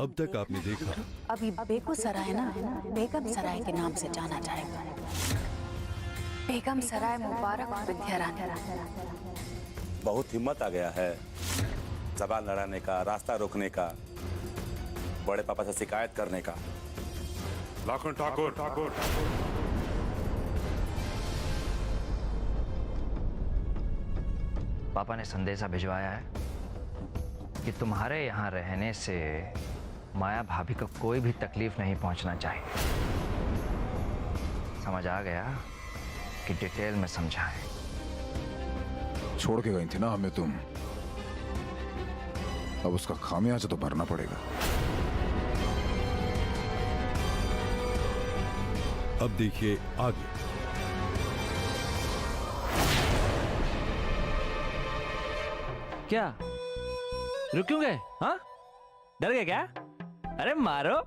अब तक आपने देखा अभी बेगूसराय ना बेगम सराय के नाम से जाना जाएगा। बेगम सराय मुबारक विद्या रानी। बहुत हिम्मत आ गया है जबान लड़ाने का, रास्ता रोकने का, बड़े पापा से शिकायत करने का। लाखन ठाकुर पापा ने संदेशा भिजवाया है कि तुम्हारे यहाँ रहने से माया भाभी को कोई भी तकलीफ नहीं पहुंचना चाहिए। समझ आ गया कि डिटेल में समझाएं। छोड़ के गई थी ना हमें तुम, अब उसका खामियाजा तो भरना पड़ेगा। अब देखिए आगे। क्या रुक क्यों गए? हाँ, डर गए क्या? अरे मारो।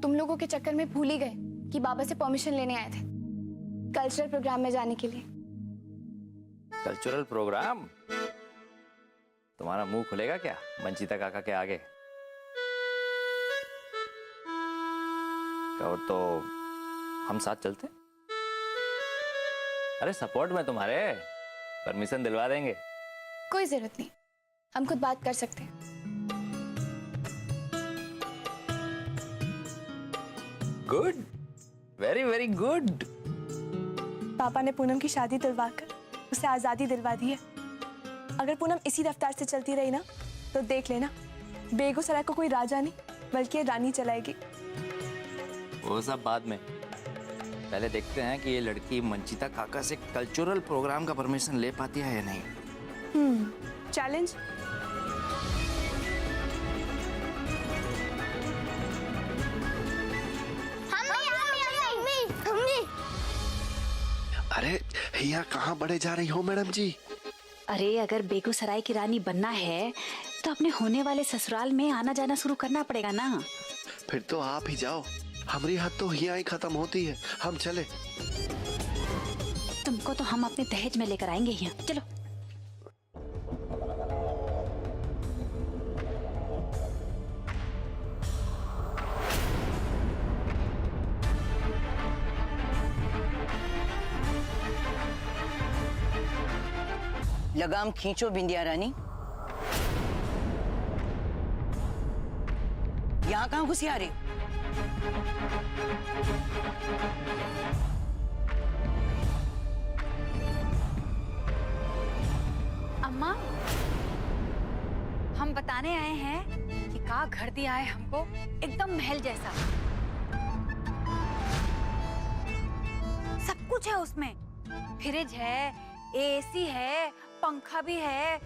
तुम लोगों के चक्कर में भूल ही गए कि बाबा से परमिशन लेने आए थे कल्चरल प्रोग्राम में जाने के लिए। Cultural program? तुम्हारा मुंह खुलेगा क्या मंचिता काका के आगे? कहो तो हम साथ चलते? अरे सपोर्ट में तुम्हारे, परमिशन दिलवा देंगे। कोई जरूरत नहीं, हम खुद बात कर सकते हैं। Good, very very good. पापा ने पूनम की शादी दिलवाकर उसे आजादी दिलवा दी है। अगर पूनम इसी रफ्तार से चलती रही ना तो देख लेना, बेगूसराय को कोई राजा नहीं बल्कि रानी चलाएगी। वो सब बाद में, पहले देखते हैं कि ये लड़की मंचिता काका से कल्चरल प्रोग्राम का परमिशन ले पाती है या नहीं। चैलेंज। अरे यहाँ कहाँ बढ़े जा रही हो मैडम जी? अरे अगर बेगूसराय की रानी बनना है तो अपने होने वाले ससुराल में आना जाना शुरू करना पड़ेगा ना। फिर तो आप ही जाओ, हमारी हद तो यहाँ ही खत्म होती है। हम चले। तुमको तो हम अपने दहेज में लेकर आएंगे यहाँ, चलो। लगाम खींचो बिंदिया रानी। यहाँ कहाँ घुसी आ रही? अम्मा, हम बताने आए हैं कि का घर दिया है हमको, एकदम महल जैसा। सब कुछ है उसमें, फ्रिज है, एसी है, पंखा भी है,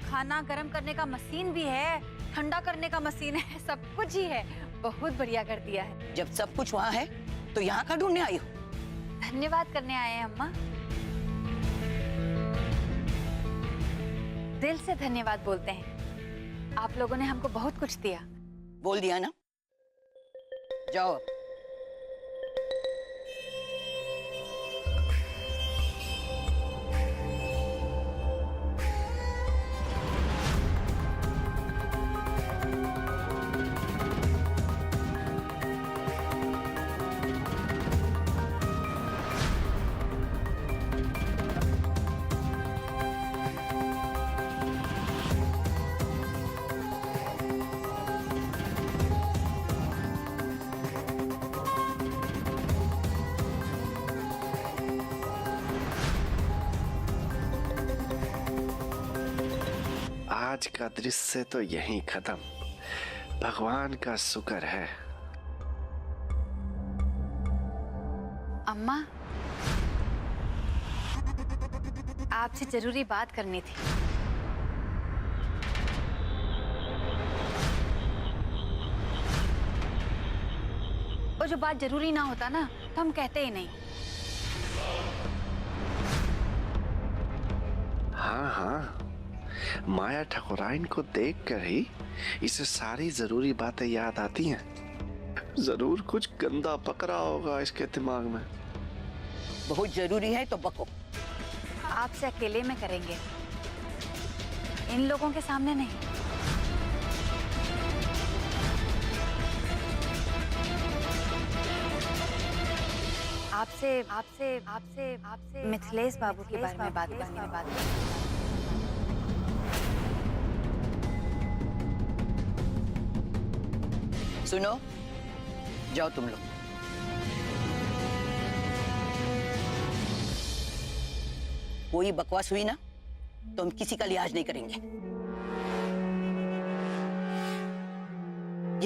खाना गर्म करने का मशीन भी है, ठंडा करने का मशीन है, सब कुछ ही है। बहुत बढ़िया कर दिया है। जब सब कुछ वहाँ है तो यहाँ का ढूंढने आई हो? धन्यवाद करने आए हैं अम्मा। दिल से धन्यवाद बोलते हैं। आप लोगों ने हमको बहुत कुछ दिया। बोल दिया ना, जाओ। आज का दृश्य तो यहीं खत्म। भगवान का शुक्र है। अम्मा, आपसे जरूरी बात करनी थी। वो जो बात जरूरी ना होता ना तो हम कहते ही नहीं। हाँ हाँ, माया ठाकुराइन को देखकर ही इसे सारी जरूरी बातें याद आती हैं। जरूर कुछ गंदा पकड़ा होगा इसके दिमाग में। बहुत जरूरी है तो बको। आपसे अकेले में करेंगे, इन लोगों के सामने नहीं। आपसे आपसे आपसे आपसे मिथिलेश बाबू के बारे में बात करनी। सुनो, जाओ तुम लोग। कोई बकवास हुई ना तो हम किसी का लिहाज नहीं करेंगे।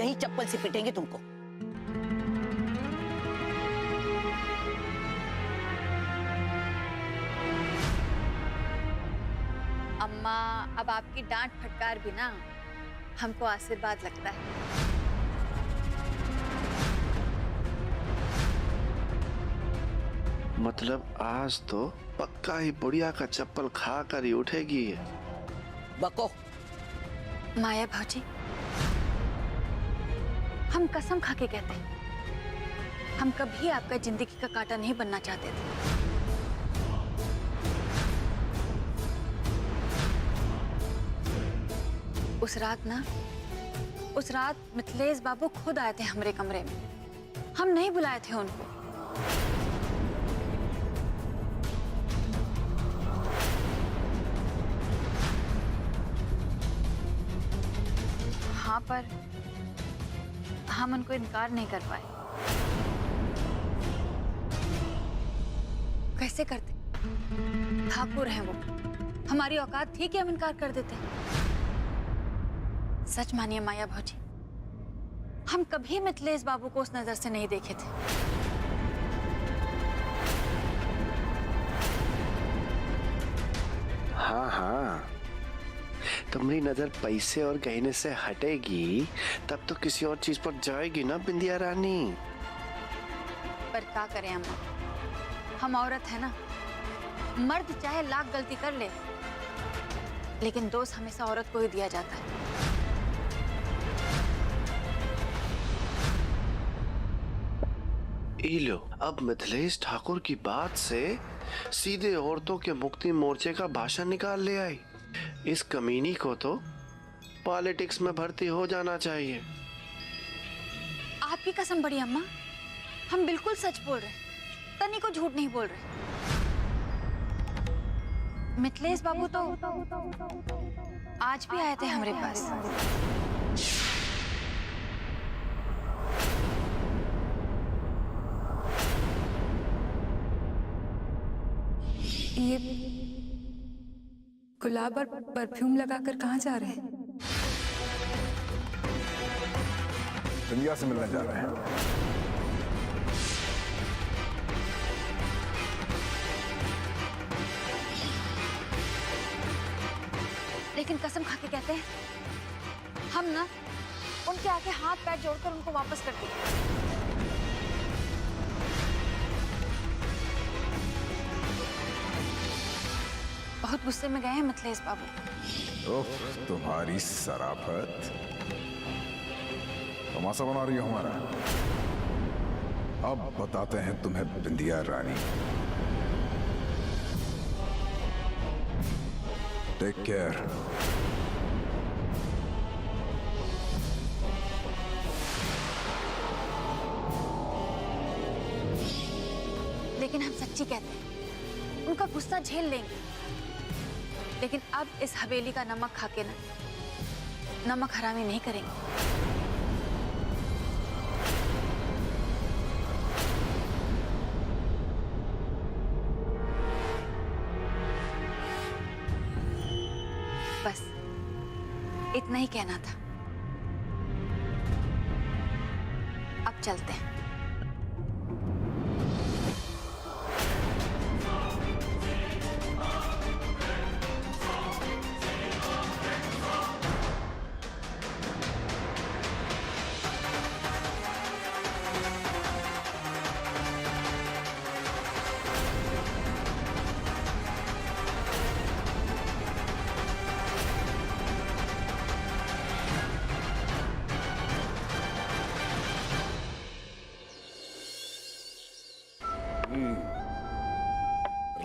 यही चप्पल से पिटेंगे तुमको। अम्मा, अब आपकी डांट फटकार भी ना हमको आशीर्वाद लगता है। मतलब आज तो पक्का ही बुढ़िया का चप्पल खा कर ही उठेगी ये। बको। माया भाजी, हम कसम खा के कहते हैं, हम कभी आपका जिंदगी का कांटा नहीं बनना चाहते थे। उस रात मिथिलेश बाबू खुद आए थे हमारे कमरे में। हम नहीं बुलाए थे उनको। हाँ, पर हम उनको इनकार नहीं कर पाए। कैसे करते? ठाकुर हैं वो, हमारी औकात थी कि हम इनकार कर देते। सच मानिए माया भौजी, हम कभी मिथिलेश बाबू को उस नजर से नहीं देखे थे। हाँ हाँ, तुम्हारी नजर पैसे और गहने से हटेगी तब तो किसी और चीज पर जाएगी ना बिंदिया रानी। पर क्या करें अम्मा, हम औरत है ना। मर्द चाहे लाख गलती कर ले, लेकिन दोष हमेशा औरत को ही दिया जाता है। लो, अब मिथिलेश ठाकुर की बात से सीधे औरतों के मुक्ति मोर्चे का भाषण निकाल ले आई। इस कमीनी को तो पॉलिटिक्स में भर्ती हो जाना चाहिए। आपकी कसम बड़ी अम्मा, हम बिल्कुल सच बोल रहे, तनी को झूठ नहीं बोल रहे। मिथिलेश बाबू तो आज भी आए थे हमारे पास। ये गुलाब और परफ्यूम लगाकर कहाँ जा रहे हैं? बिंदिया से मिलने जा रहे हैं। लेकिन कसम खा के कहते हैं, हम ना उनके आगे हाथ पैर जोड़कर उनको वापस कर दिए। बहुत गुस्से में गए हैं मिथिलेश बाबू। ओह, तुम्हारी शराफत। तमाशा बना रही हो हमारा। अब बताते हैं तुम्हें बिंदिया रानी। Take care. लेकिन हम सच्ची कहते हैं, उनका गुस्सा झेल लेंगे, लेकिन अब इस हवेली का नमक खाके ना नमक हरामी नहीं करेंगे। बस इतना ही कहना था। अब चलते हैं।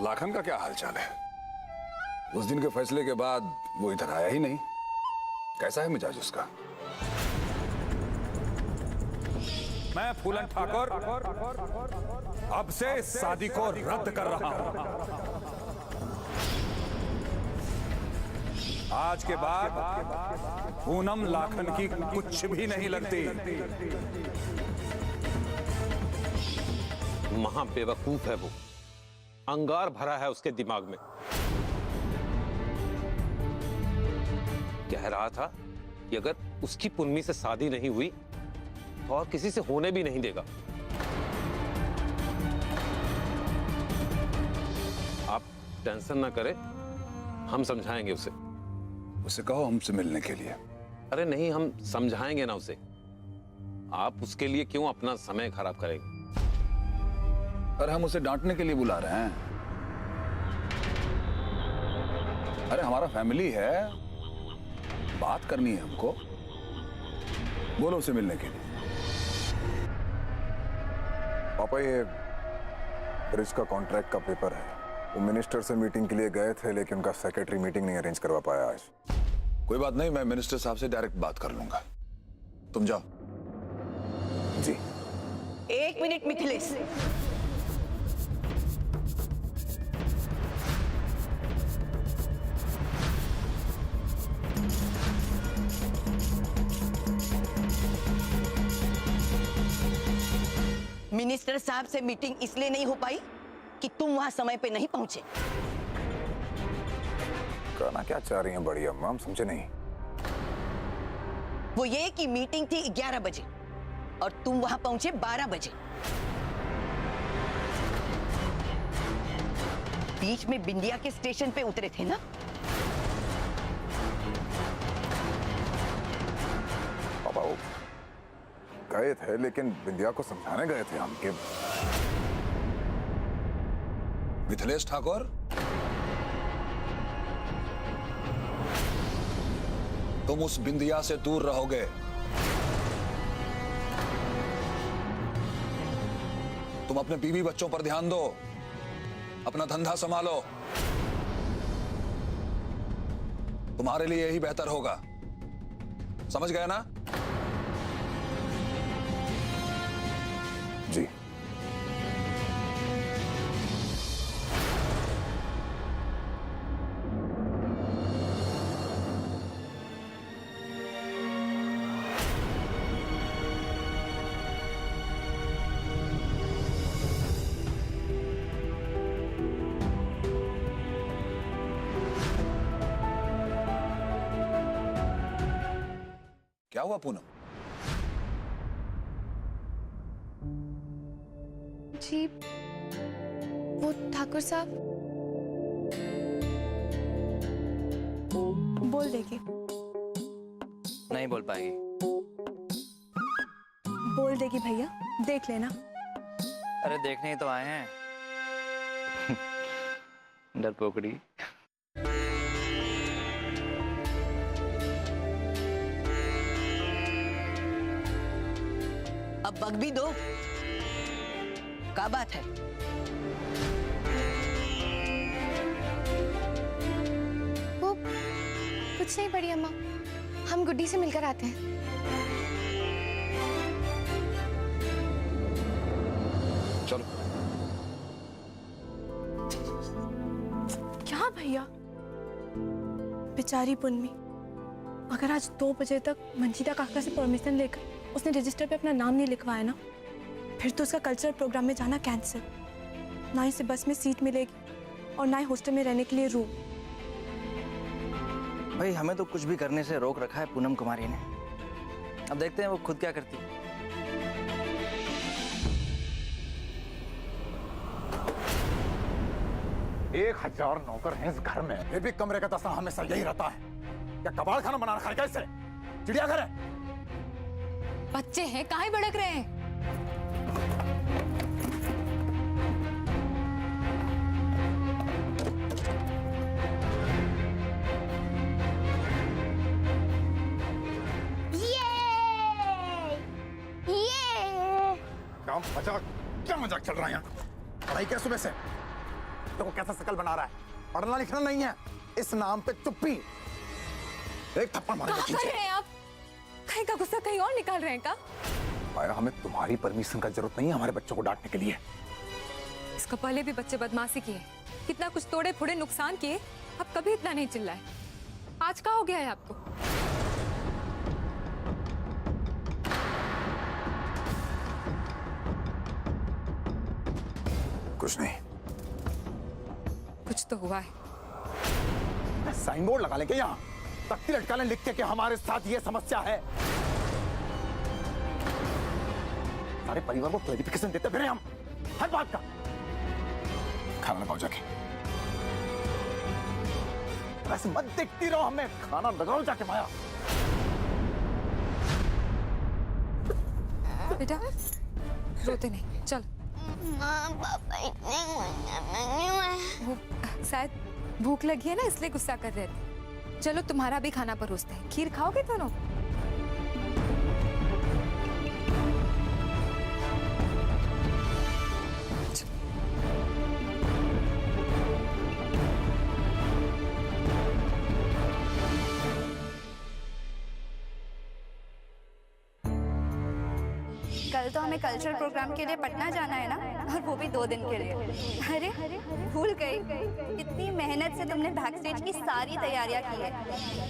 लाखन का क्या हालचाल है? उस दिन के फैसले के बाद वो इधर आया ही नहीं। कैसा है मिजाज उसका? मैं फूलन ठाकुर अब से इस शादी को रद्द कर रहा हूं। आज के बाद पूनम लाखन की कुछ भी नहीं लगती। महा बेवकूफ है वो, अंगार भरा है उसके दिमाग में। कह रहा था कि अगर उसकी पुन्नी से शादी नहीं हुई तो और किसी से होने भी नहीं देगा। आप टेंशन ना करें, हम समझाएंगे उसे। उसे कहो हमसे मिलने के लिए। अरे नहीं, हम समझाएंगे ना उसे। आप उसके लिए क्यों अपना समय खराब करेंगे? अरे हम उसे डांटने के लिए बुला रहे हैं। अरे हमारा फैमिली है, बात करनी है हमको। बोलो उसे मिलने के लिए। पापा, ये ब्रिज का कॉन्ट्रैक्ट का पेपर है। वो मिनिस्टर से मीटिंग के लिए गए थे, लेकिन उनका सेक्रेटरी मीटिंग नहीं अरेंज करवा पाया आज। कोई बात नहीं, मैं मिनिस्टर साहब से डायरेक्ट बात कर लूंगा। तुम जाओ। जी। 1 मिनट मिथिलेश। मिनिस्टर साहब से मीटिंग इसलिए नहीं हो पाई कि तुम वहां समय पे नहीं पहुंचे। कहना क्या चाह रही हैं बड़ी अम्मा, हम समझे नहीं। वो ये कि मीटिंग थी 11 बजे और तुम वहां पहुंचे 12 बजे। बीच में बिंदिया के स्टेशन पे उतरे थे ना? पापा वो गए थे, लेकिन बिंदिया को समझाने गए थे हम कि मिथिलेश ठाकुर, तुम उस बिंदिया से दूर रहोगे। तुम अपने बीवी बच्चों पर ध्यान दो, अपना धंधा संभालो। तुम्हारे लिए यही बेहतर होगा। समझ गए ना? जी। क्या हुआ पूनम? जी वो ठाकुर साहब बोल देगी। नहीं बोल पाएगी। बोल देगी भैया, देख लेना। अरे देखने ही तो आए हैं। डरपोकड़ी। अब बग भी दो। क्या बात है? वो कुछ नहीं बड़ी अम्मा, हम गुड्डी से मिलकर आते हैं। चलो। क्या भैया? बेचारी पुन्नी, अगर आज 2 बजे तक मंजीदा काका से परमिशन लेकर उसने रजिस्टर पे अपना नाम नहीं लिखवाया ना, फिर तो उसका कल्चरल प्रोग्राम में जाना कैंसिल। ना ही उसे बस में सीट मिलेगी और ना ही हॉस्टल में रहने के लिए रूम। भाई हमें तो कुछ भी करने से रोक रखा है पूनम कुमारी ने। अब देखते हैं वो खुद क्या करती है। 1000 नौकर हैं इस घर में, फिर भी कमरे का दस्ता हमेशा यही रहता है। क्या कबाड़ खाना बना रखा है कैसे? चिड़ियाघर है। बच्चे हैं, काहे भड़क रहे हैं? क्या मजाक चल रहा है यहाँ? पढ़ाई क्या सुबह से? देखो कैसा शकल बना रहा है। पढ़ना लिखना नहीं है, इस नाम पे चुप्पी। एक थप्पड़ मारेंगे क्या कर रहे हैं आप? कहीं का गुस्सा कहीं और निकाल रहे हैं क्या? माया, हमें तुम्हारी परमिशन का जरूरत नहीं है हमारे बच्चों को डांटने के लिए। इसका पहले भी बच्चे बदमाशी किए, कितना कुछ तोड़े फोड़े नुकसान किए, अब कभी इतना नहीं चिल्लाए। आज क्या हो गया है आपको? कुछ नहीं। कुछ तो हुआ है। साइन बोर्ड लगा लेंगे यहाँ, तख्ती लटका लें लिख के कि हमारे साथ ये समस्या है। सारे परिवार को क्लैरिफिकेशन देते फिर हम हर बात का। खाना लगाओ जाके। वैसे मत देखती रहो हमें, खाना लगाओ जाके। माया बेटा रोते नहीं, चल। पापा वो शायद भूख लगी है ना, इसलिए गुस्सा कर रहे थे। चलो तुम्हारा भी खाना परोसते हैं। खीर खाओगे दोनों? कल तो हमें कल्चरल प्रोग्राम के लिए पटना जाना है ना, और वो भी 2 दिन के लिए। अरे भूल गई, इतनी मेहनत से तुमने बैक स्टेज की सारी तैयारियां की है,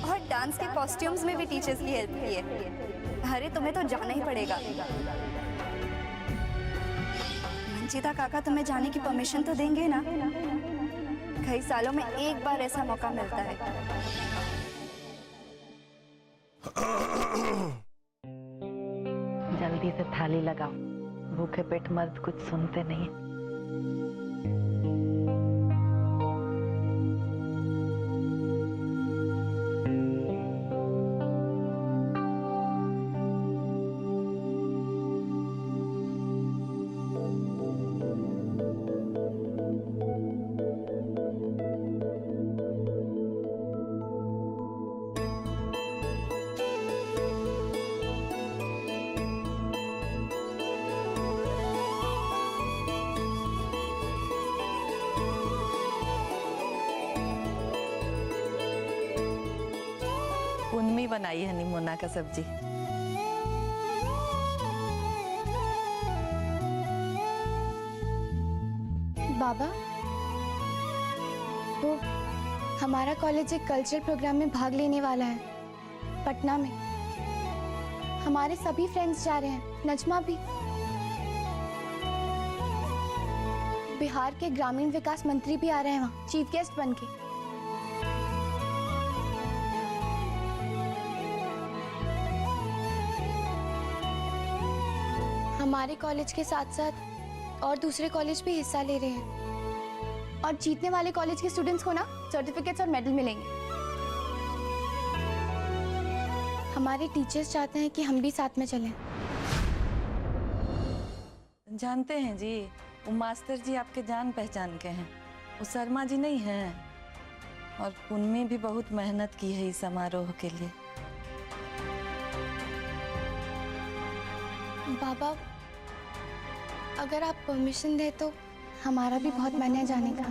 और डांस के कॉस्ट्यूम्स में भी टीचर्स की हेल्प की है। अरे तुम्हें तो जाना ही पड़ेगा। मंचिता काका तुम्हें जाने की परमिशन तो देंगे ना? कई सालों में एक बार ऐसा मौका मिलता है। जल्दी से थाली लगाओ, भूखे पेट मर्द कुछ सुनते नहीं। उनमी बनाई है निमोना का सब्जी। बाबा, वो हमारा कॉलेज एक कल्चरल प्रोग्राम में भाग लेने वाला है पटना में। हमारे सभी फ्रेंड्स जा रहे हैं, नजमा भी। बिहार के ग्रामीण विकास मंत्री भी आ रहे हैं वहाँ चीफ गेस्ट बन के। हमारे कॉलेज के साथ साथ और दूसरे कॉलेज भी हिस्सा ले रहे हैं, और जीतने वाले कॉलेज के स्टूडेंट्स को ना सर्टिफिकेट्स और मेडल मिलेंगे। हमारे टीचर्स चाहते हैं कि हम भी साथ में चलें। जानते हैं जी, वो मास्टर जी आपके जान पहचान के हैं। वो शर्मा जी नहीं हैं, और उनमें भी बहुत मेहनत की है इस समारोह के लिए। बाबा, अगर आप परमिशन दे तो हमारा भी बहुत मन है जाने का।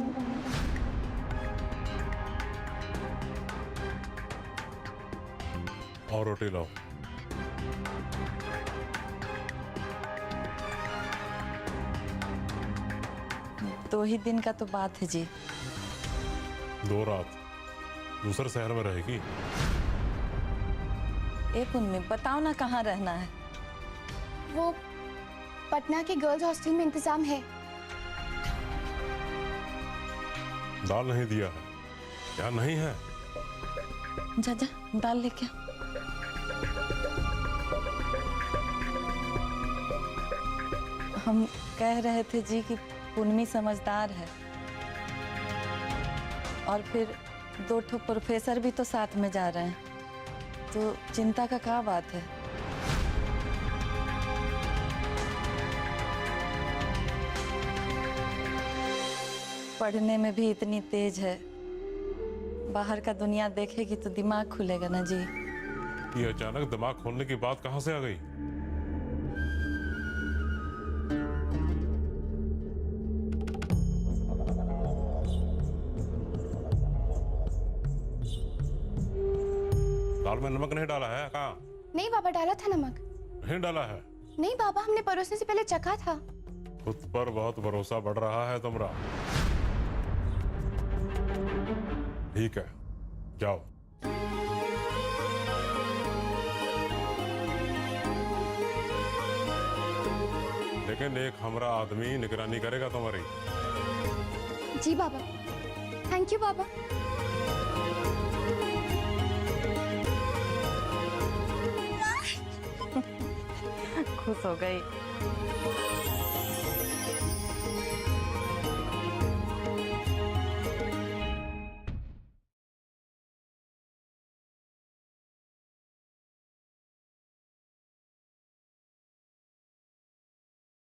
और रोटी लाओ। दो ही दिन का तो बात है जी। 2 रात दूसरे शहर में रहेगी। एक उनमें बताओ ना कहाँ रहना है। वो पटना के गर्ल्स हॉस्टल में इंतजाम है। दाल नहीं दिया है? क्या नहीं है? जा जा दाल लेके आ। हम कह रहे थे जी कि पुन्नी समझदार है, और फिर 2 ठो प्रोफेसर भी तो साथ में जा रहे हैं, तो चिंता का क्या बात है। पढ़ने में भी इतनी तेज है, बाहर का दुनिया देखेगी तो दिमाग खुलेगा ना जी। ये अचानक दिमाग खोलने की बात कहाँ से आ गई? दाल में नमक नहीं डाला है? कहाँ? नहीं बाबा, डाला था नमक। नहीं डाला है? नहीं बाबा, हमने परोसने से पहले चखा था। खुद पर बहुत भरोसा बढ़ रहा है तुम्हारा। ठीक है, जाओ। लेकिन एक हमारा आदमी निगरानी करेगा तुम्हारी। जी बाबा। थैंक यू बाबा। खुश हो गई।